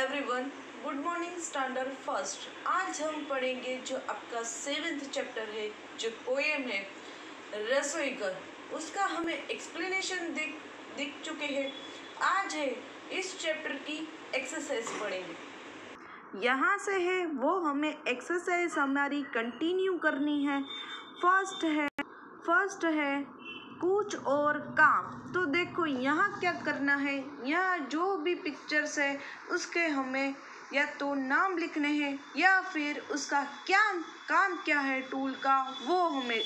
Everyone, good morning standard first. आज हम पढ़ेंगे जो आपका 7th चैप्टर है, जो पोएम है रसोई घर, उसका हमें एक्सप्लेनेशन दिख चुके हैं। आज है इस चैप्टर की एक्सरसाइज पढ़ेंगे। यहाँ से है वो हमें एक्सरसाइज हमारी कंटिन्यू करनी है। फर्स्ट है कुछ और काम। तो देखो यहाँ क्या करना है, यहाँ जो भी पिक्चर्स है उसके हमें या तो नाम लिखने हैं या फिर उसका क्या काम क्या है, टूल का वो हमें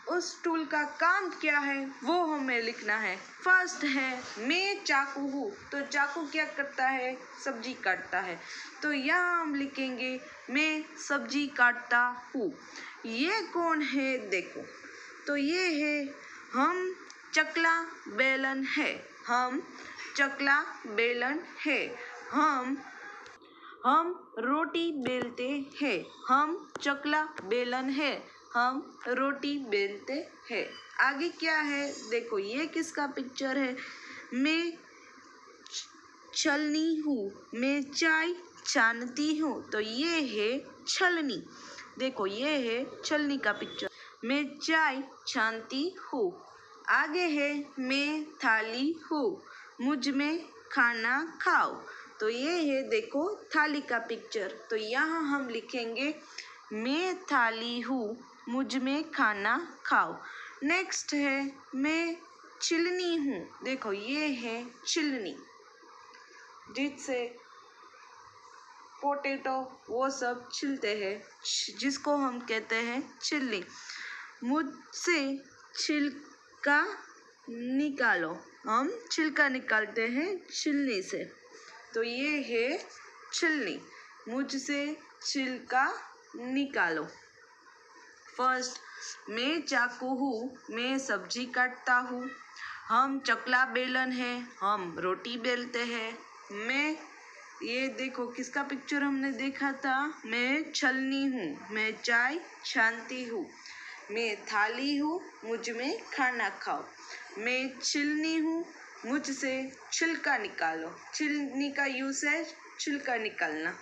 उस टूल का काम क्या है वो हमें लिखना है। फर्स्ट है मैं चाकू हूँ। तो चाकू क्या करता है, सब्जी काटता है। तो यहाँ हम लिखेंगे मैं सब्जी काटता हूँ। ये कौन है देखो, तो ये है हम चकला बेलन है। हम चकला बेलन है। हम रोटी बेलते हैं। हम चकला बेलन है। हम रोटी बेलते हैं। आगे क्या है देखो, ये किसका पिक्चर है, मैं छलनी हूँ। मैं चाय छानती हूँ। तो ये है छलनी। देखो ये है छलनी का पिक्चर। मैं चाय छानती हूँ। आगे है मैं थाली हूँ। मुझ में खाना खाओ। तो ये है देखो थाली का पिक्चर। तो यहाँ हम लिखेंगे मैं थाली हूँ, मुझ में खाना खाओ। नेक्स्ट है मैं छिलनी हूँ। देखो ये है छिलनी, जिससे पोटैटो वो सब छिलते हैं, जिसको हम कहते हैं छिलनी। मुझसे छिलका निकालो। हम छिलका निकालते हैं छिलनी से। तो ये है छिलनी। मुझसे छिलका निकालो। फर्स्ट मैं चाकू हूँ, मैं सब्जी काटता हूँ। हम चकला बेलन है, हम रोटी बेलते हैं। मैं ये देखो किसका पिक्चर हमने देखा था, मैं छलनी हूँ, मैं चाय छानती हूँ। मैं थाली हूँ, मुझ में खाना खाओ। मैं छिलनी हूँ, मुझसे छिलका निकालो। छिलनी का यूज है छिलका निकालना।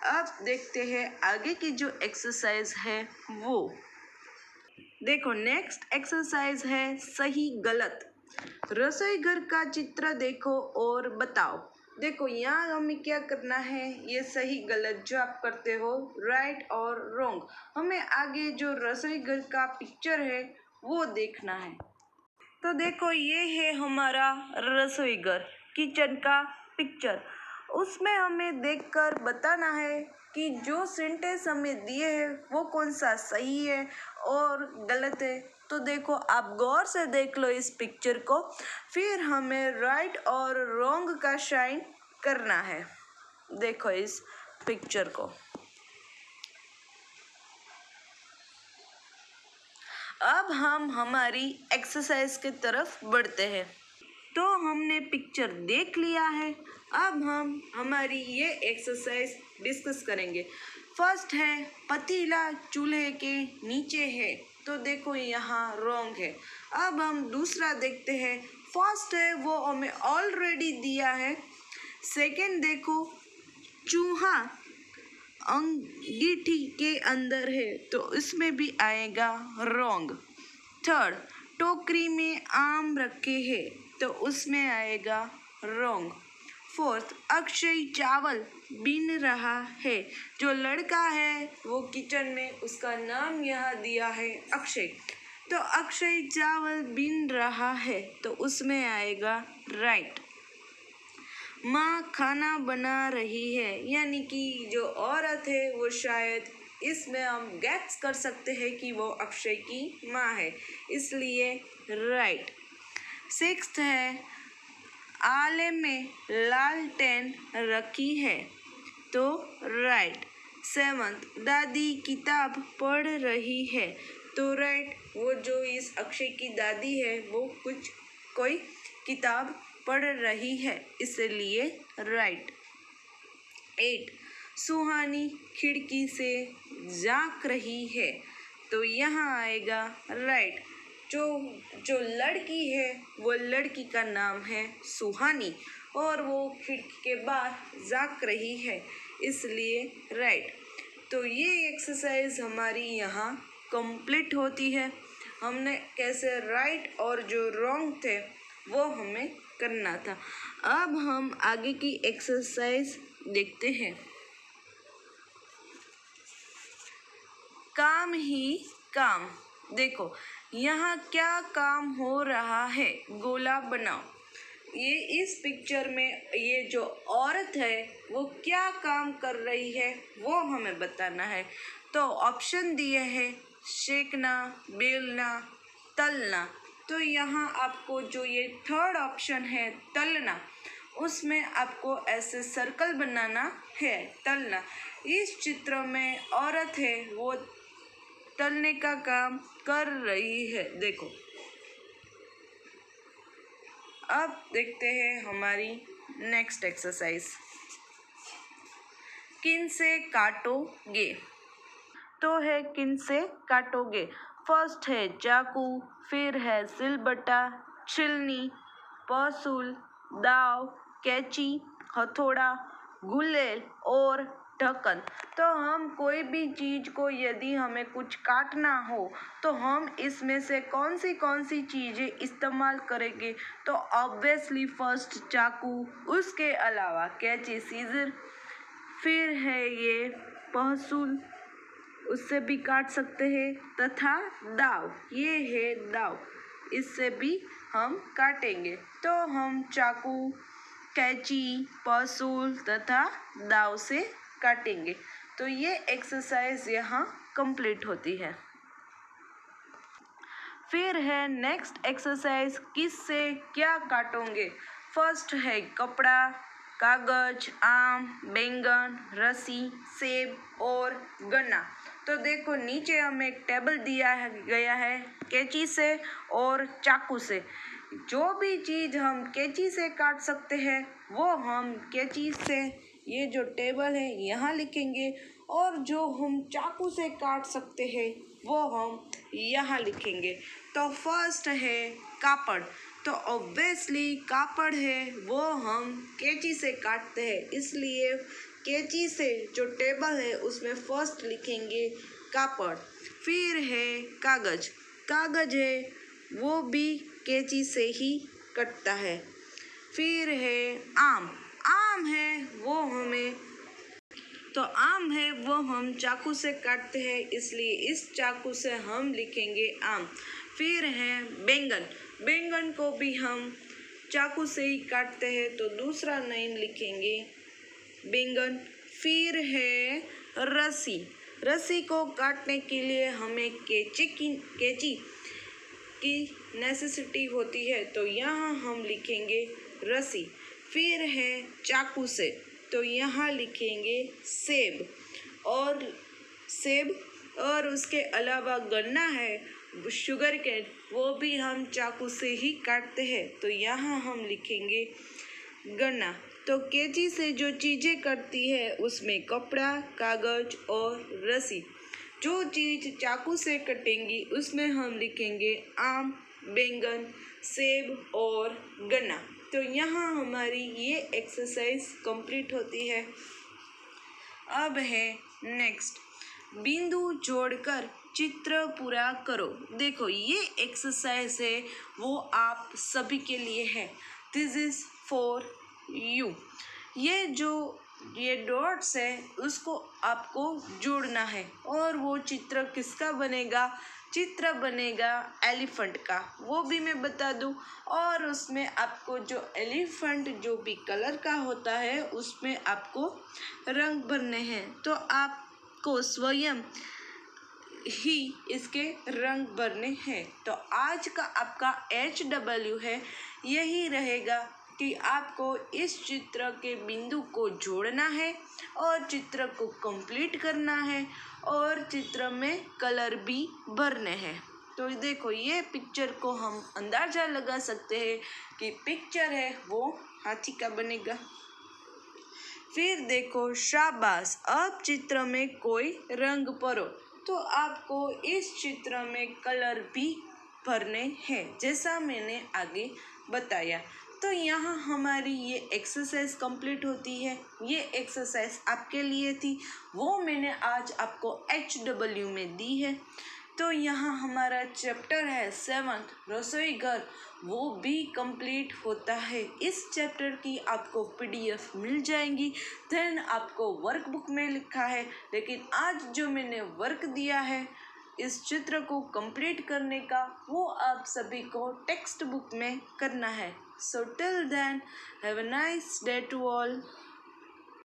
अब देखते हैं आगे की जो एक्सरसाइज है वो देखो। नेक्स्ट एक्सरसाइज है सही गलत। रसोई घर का चित्र देखो और बताओ। देखो यहाँ हमें क्या करना है, ये सही गलत जो आप करते हो, राइट और रॉन्ग, हमें आगे जो रसोई घर का पिक्चर है वो देखना है। तो देखो ये है हमारा रसोई घर, किचन का पिक्चर। उसमें हमें देखकर बताना है कि जो सेंटेंस हमें दिए हैं वो कौन सा सही है और गलत है। तो देखो आप गौर से देख लो इस पिक्चर को, फिर हमें राइट और रॉन्ग का साइन करना है। देखो इस पिक्चर को। अब हम हमारी एक्सरसाइज की तरफ बढ़ते हैं। तो हमने पिक्चर देख लिया है, अब हम हमारी ये एक्सरसाइज डिस्कस करेंगे। फर्स्ट है पतीला चूल्हे के नीचे है। तो देखो यहाँ रॉन्ग है। अब हम दूसरा देखते हैं। फर्स्ट है वो हमें ऑलरेडी दिया है। सेकंड देखो चूहा अंगीठी के अंदर है, तो इसमें भी आएगा रॉन्ग। थर्ड टोकरी में आम रखे हैं, तो उसमें आएगा रॉन्ग। फोर्थ अक्षय चावल बीन रहा है। जो लड़का है वो किचन में, उसका नाम यहाँ दिया है अक्षय, तो अक्षय चावल बीन रहा है, तो उसमें आएगा राइट। माँ खाना बना रही है, यानी कि जो औरत है वो शायद, इसमें हम गैस कर सकते हैं कि वो अक्षय की माँ है, इसलिए राइट। सिक्स्थ है आले में लालटेन रखी है, तो राइट। सेवंथ दादी किताब पढ़ रही है, तो राइट। वो जो इस अक्षय की दादी है वो कोई किताब पढ़ रही है, इसलिए राइट। 8 सुहानी खिड़की से झांक रही है, तो यहाँ आएगा राइट। जो लड़की है वो लड़की का नाम है सुहानी, और वो खिड़की के बाहर झांक रही है, इसलिए राइट। तो ये एक्सरसाइज हमारी यहाँ कंप्लीट होती है। हमने कैसे राइट और जो रॉन्ग थे वो हमें करना था। अब हम आगे की एक्सरसाइज देखते हैं। काम ही काम। देखो यहाँ क्या काम हो रहा है, गोला बनाओ। ये इस पिक्चर में ये जो औरत है वो क्या काम कर रही है वो हमें बताना है। तो ऑप्शन दिए हैं सेकना, बेलना, तलना। तो यहाँ आपको जो ये थर्ड ऑप्शन है तलना, उसमें आपको ऐसे सर्कल बनाना है, तलना। इस चित्र में औरत है वो तलने का काम कर रही है। देखो अब देखते हैं हमारी नेक्स्ट एक्सरसाइज। किन से काटोगे? तो है किन से काटोगे। फर्स्ट है चाकू, फिर है सिलबट्टा, छिलनी, पसूल, दाव, कैंची, हथौड़ा, गुलेल और ढक्कन। तो हम कोई भी चीज को यदि हमें कुछ काटना हो तो हम इसमें से कौन सी चीजें इस्तेमाल करेंगे? तो ऑब्वियसली फर्स्ट चाकू, उसके अलावा कैंची, सीजर, फिर है ये पसूल, उससे भी काट सकते हैं, तथा दाव, ये है दाव, इससे भी हम काटेंगे। तो हम चाकू, कैंची, पसूल तथा दाव से काटेंगे। तो ये एक्सरसाइज यहाँ कंप्लीट होती है। फिर है नेक्स्ट एक्सरसाइज, किससे क्या काटोगे। फर्स्ट है कपड़ा, कागज, आम, बैंगन, रस्सी, सेब और गन्ना। तो देखो नीचे हमें एक टेबल दिया गया है कैंची से और चाकू से। जो भी चीज़ हम कैंची से काट सकते हैं वो हम कैंची से ये जो टेबल है यहाँ लिखेंगे, और जो हम चाकू से काट सकते हैं वो हम यहाँ लिखेंगे। तो फर्स्ट है कापड़। तो ऑब्वियसली कापड़ है वो हम कैंची से काटते हैं, इसलिए कैंची से जो टेबल है उसमें फर्स्ट लिखेंगे कापड़। फिर है कागज। कागज है वो भी कैंची से ही कटता है। फिर है आम। आम है वो हम चाकू से काटते हैं, इसलिए इस चाकू से हम लिखेंगे आम। फिर है बैंगन। बैंगन को भी हम चाकू से ही काटते हैं, तो दूसरा नेम लिखेंगे बैंगन। फिर है रस्सी। रस्सी को काटने के लिए हमें कैंची की नेसेसिटी होती है, तो यहाँ हम लिखेंगे रस्सी। फिर है चाकू से, तो यहाँ लिखेंगे सेब। और उसके अलावा गन्ना है, शुगर केन, वो भी हम चाकू से ही काटते हैं, तो यहाँ हम लिखेंगे गन्ना। तो कैंची से जो चीज़ें कटती है उसमें कपड़ा, कागज और रस्सी। जो चीज़ चाकू से कटेंगी उसमें हम लिखेंगे आम, बैंगन, सेब और गन्ना। तो यहाँ हमारी ये एक्सरसाइज कंप्लीट होती है। अब है नेक्स्ट, बिंदु जोड़कर चित्र पूरा करो। देखो ये एक्सरसाइज है वो आप सभी के लिए है। This is for you. ये डॉट्स है उसको आपको जोड़ना है, और वो चित्र किसका बनेगा? चित्र बनेगा एलिफेंट का, वो भी मैं बता दूं। और उसमें आपको जो एलिफेंट जो भी कलर का होता है उसमें आपको रंग भरने हैं, तो आपको स्वयं ही इसके रंग भरने हैं। तो आज का आपका HW है यही रहेगा कि आपको इस चित्र के बिंदु को जोड़ना है और चित्र को कंप्लीट करना है और चित्र में कलर भी भरने हैं। तो देखो ये पिक्चर को हम अंदाज़ा लगा सकते हैं कि पिक्चर है वो हाथी का बनेगा। फिर देखो शाबाश, अब चित्र में कोई रंग भरो। तो आपको इस चित्र में कलर भी भरने हैं जैसा मैंने आगे बताया। तो यहाँ हमारी ये एक्सरसाइज कंप्लीट होती है। ये एक्सरसाइज आपके लिए थी, वो मैंने आज आपको HW में दी है। तो यहाँ हमारा चैप्टर है 7th रसोई घर, वो भी कंप्लीट होता है। इस चैप्टर की आपको PDF मिल जाएंगी। देन आपको वर्कबुक में लिखा है, लेकिन आज जो मैंने वर्क दिया है इस चित्र को कंप्लीट करने का, वो आप सभी को टेक्स्ट बुक में करना है। So till then have a nice day to all.